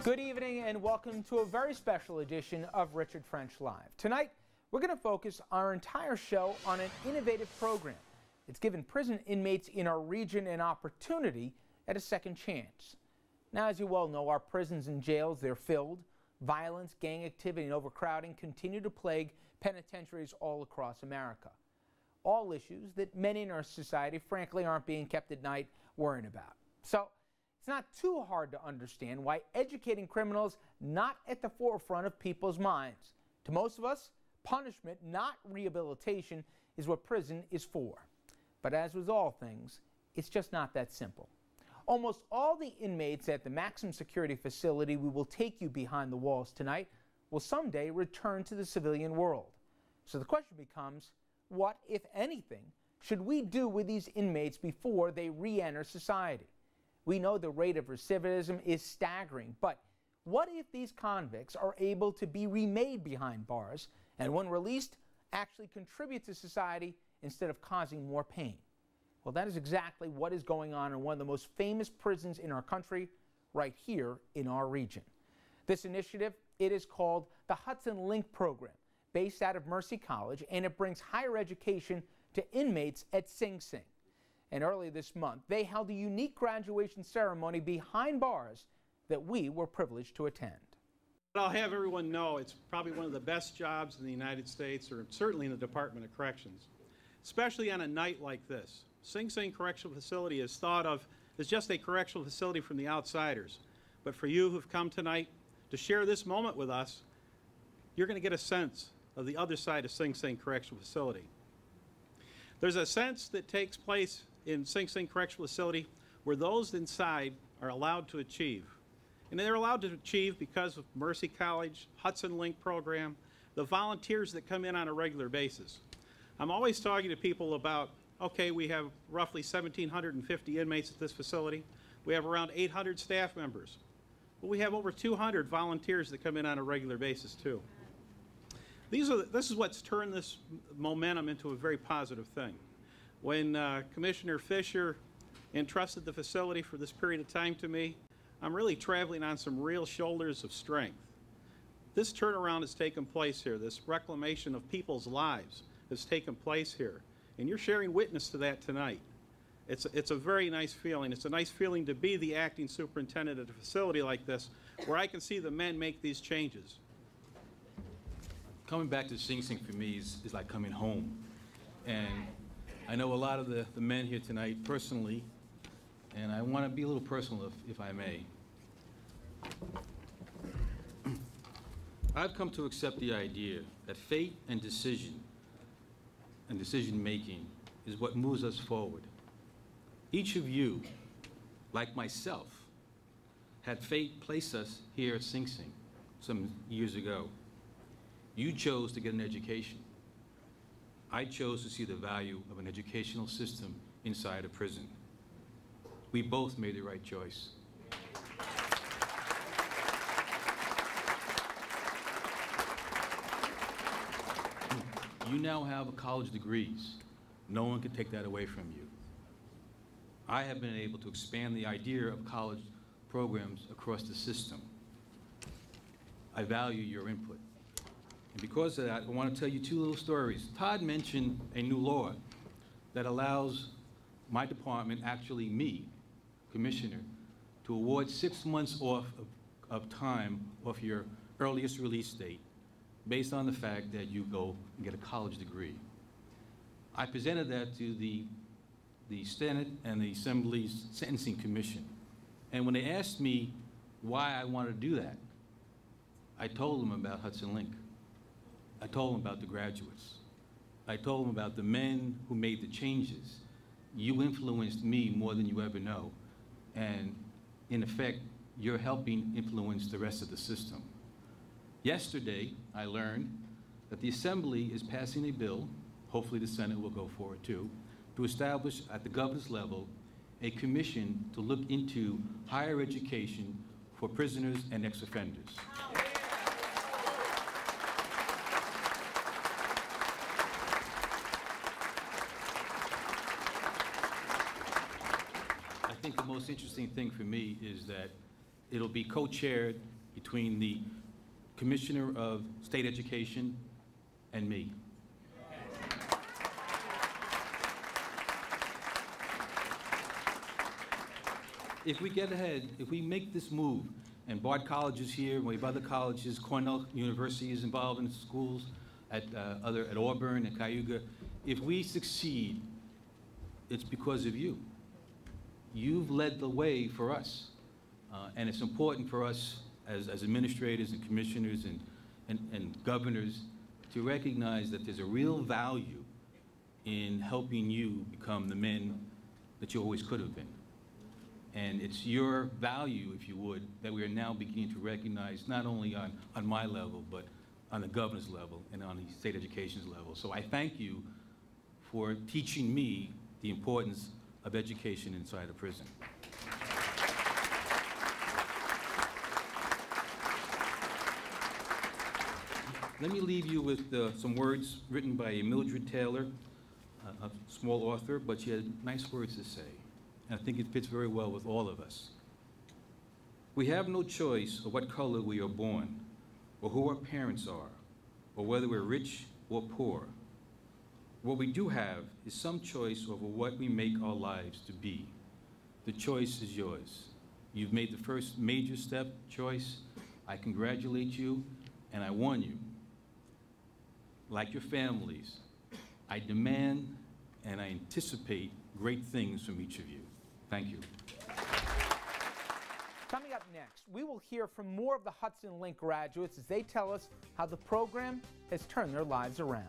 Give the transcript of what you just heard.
Good evening and welcome to a very special edition of Richard French Live. Tonight, we're going to focus our entire show on an innovative program. It's given prison inmates in our region an opportunity at a second chance. Now, as you well know, our prisons and jails, they're filled. Violence, gang activity, and overcrowding continue to plague penitentiaries all across America. All issues that many in our society, frankly, aren't being kept at night worrying about. So, it's not too hard to understand why educating criminals not at the forefront of people's minds. To most of us, punishment, not rehabilitation, is what prison is for. But as with all things, it's just not that simple. Almost all the inmates at the maximum security facility we will take you behind the walls tonight will someday return to the civilian world. So the question becomes, what, if anything, should we do with these inmates before they re-enter society? We know the rate of recidivism is staggering, but what if these convicts are able to be remade behind bars and when released actually contribute to society instead of causing more pain? Well, that is exactly what is going on in one of the most famous prisons in our country, right here in our region. This initiative, it is called the Hudson Link program, based out of Mercy College, and it brings higher education to inmates at Sing Sing. And early this month, they held a unique graduation ceremony behind bars that we were privileged to attend. I'll have everyone know it's probably one of the best jobs in the United States, or certainly in the Department of Corrections, especially on a night like this. Sing Sing Correctional Facility is thought of as just a correctional facility from the outsiders. But for you who've come tonight to share this moment with us, you're going to get a sense of the other side of Sing Sing Correctional Facility. There's a sense that takes place in Sing Sing Correctional Facility where those inside are allowed to achieve. And they're allowed to achieve because of Mercy College, Hudson Link program, the volunteers that come in on a regular basis. I'm always talking to people about, okay, we have roughly 1,750 inmates at this facility. We have around 800 staff members. But we have over 200 volunteers that come in on a regular basis too. This is what's turned this momentum into a very positive thing. When Commissioner Fisher entrusted the facility for this period of time to me, I'm really traveling on some real shoulders of strength. This turnaround has taken place here. This reclamation of people's lives has taken place here. And you're sharing witness to that tonight. It's a very nice feeling. It's a nice feeling to be the acting superintendent at a facility like this where I can see the men make these changes. Coming back to Sing Sing for me is like coming home. And I know a lot of the men here tonight personally, and I want to be a little personal if I may. I've come to accept the idea that fate and decision making is what moves us forward. Each of you, like myself, had fate place us here at Sing Sing some years ago. You chose to get an education. I chose to see the value of an educational system inside a prison. We both made the right choice. You now have college degrees. No one can take that away from you. I have been able to expand the idea of college programs across the system. I value your input. And because of that, I want to tell you two little stories. Todd mentioned a new law that allows my department, actually me, Commissioner, to award 6 months off of time off your earliest release date based on the fact that you go and get a college degree. I presented that to the Senate and the Assembly's Sentencing Commission. And when they asked me why I wanted to do that, I told them about Hudson Link. I told them about the graduates. I told them about the men who made the changes. You influenced me more than you ever know. And in effect, you're helping influence the rest of the system. Yesterday, I learned that the Assembly is passing a bill, hopefully the Senate will go for it too, to establish at the governor's level a commission to look into higher education for prisoners and ex-offenders. I think the most interesting thing for me is that It'll be co-chaired between the Commissioner of State Education and me. If we get ahead, if we make this move, and Bard College is here, we have other colleges, Cornell University is involved in schools, at Auburn, at Cayuga, if we succeed, it's because of you. You've led the way for us, and it's important for us as administrators and commissioners and governors to recognize that there's a real value in helping you become the men that you always could have been. And it's your value, if you would, that we are now beginning to recognize not only on my level, but on the governor's level and on the state education's level. So I thank you for teaching me the importance of education inside a prison. Let me leave you with some words written by Mildred Taylor, a small author, but she had nice words to say. And I think it fits very well with all of us. We have no choice of what color we are born, or who our parents are, or whether we're rich or poor. What we do have is some choice over what we make our lives to be. The choice is yours. You've made the first major step choice. I congratulate you, and I warn you, like your families, I demand and I anticipate great things from each of you. Thank you. Coming up next, we will hear from more of the Hudson Link graduates as they tell us how the program has turned their lives around.